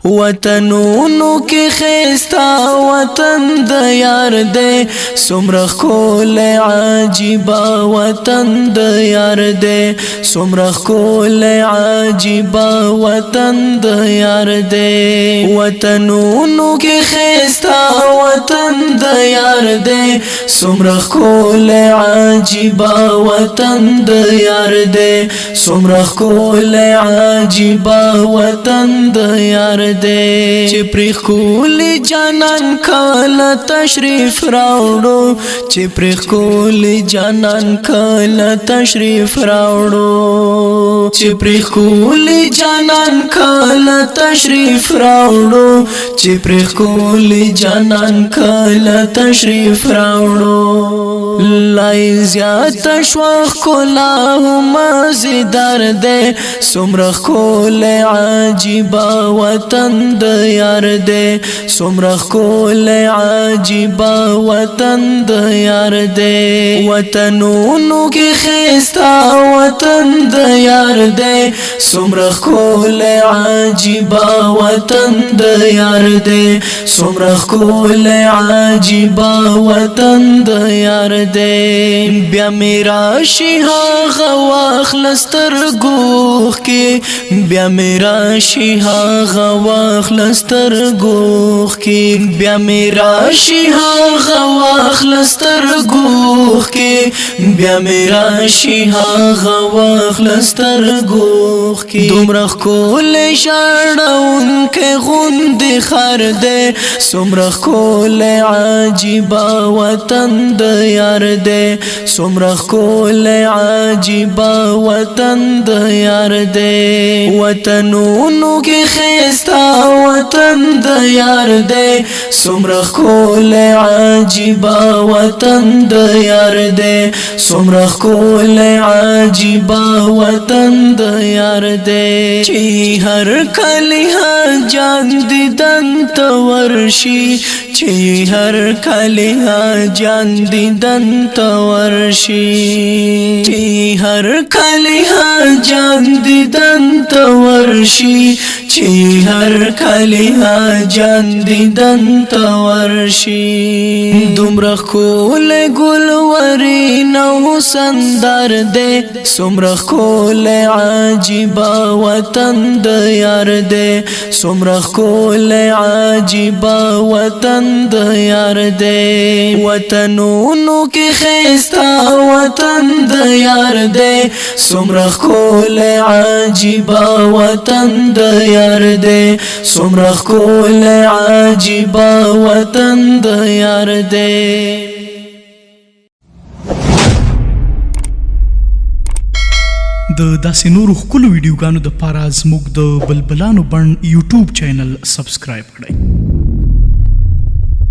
وطنونو کې خستا وطن د یار دے سمرخ کول عجیبا وطن د یار دے سمرخ کول عجیبا وطن د یار دے وطنونو کې خستا وطن د یار دے سمرخ کول عجیبا وطن د یار دے سمرخ کول عجیبا وطن د یار دے چې پرې کولی جانان کاله تشریف راوړو چې پرې کولی جانان کاله تشریف راوړو چې پرې کولی جانان کاله تشریف راوړو چې پرې کولی جانان کاله تشریف راوړو لای زیات شوخ کولا مزیدار دے سمرخ کول عجیبا وطن د یار دے سمرخ کول عجیبا وطن د یار دے وطنونو کې خستا وطن د یار دے سمرخ کول عجیبا وطن د یار دے سمرخ کول عجیبا وطن د یار دے بیا میرا شیها غواخ لستر گوخ کی بیا میرا شیها غواخ لستر گوخ کی بیا میرا شیها غواخ لستر گوخ کی بیا میرا شیها غواخ لستر گوخ کی دومرخ کول شاړون کې غوند خر دے سمرخ کول عجیبا وطن د یار دے سمرخ کول عجیبا وطن د یار دے وطنونو کې خستا وطن د یار دے سمرخ کول عجیبا وطن د یار دے سمرخ کول عجیبا وطن د یار دے چې هر کلی جان دیدن تورشي چې هر کلی جان دیدن تورشي چې هر کلی جان دیدن تورشي چې هر کلی جان دیدن تورشي دومرخ کول ګلوري نو سندر دے سمرخ کول عجیبا وطن د یار دے سمرخ کول عجیبا وطن د یار دے وطنونو کې خستا وطن د یار دے سمرخ کول عجیبا وطن د یار دے سمرخ کول عجیبا وطن د یار دے د داسې نورو ښکلو ویډیوګانو دپاره زموږ د بلبلانو بڼ یوټیوب چینل سبسکرایب کړئ.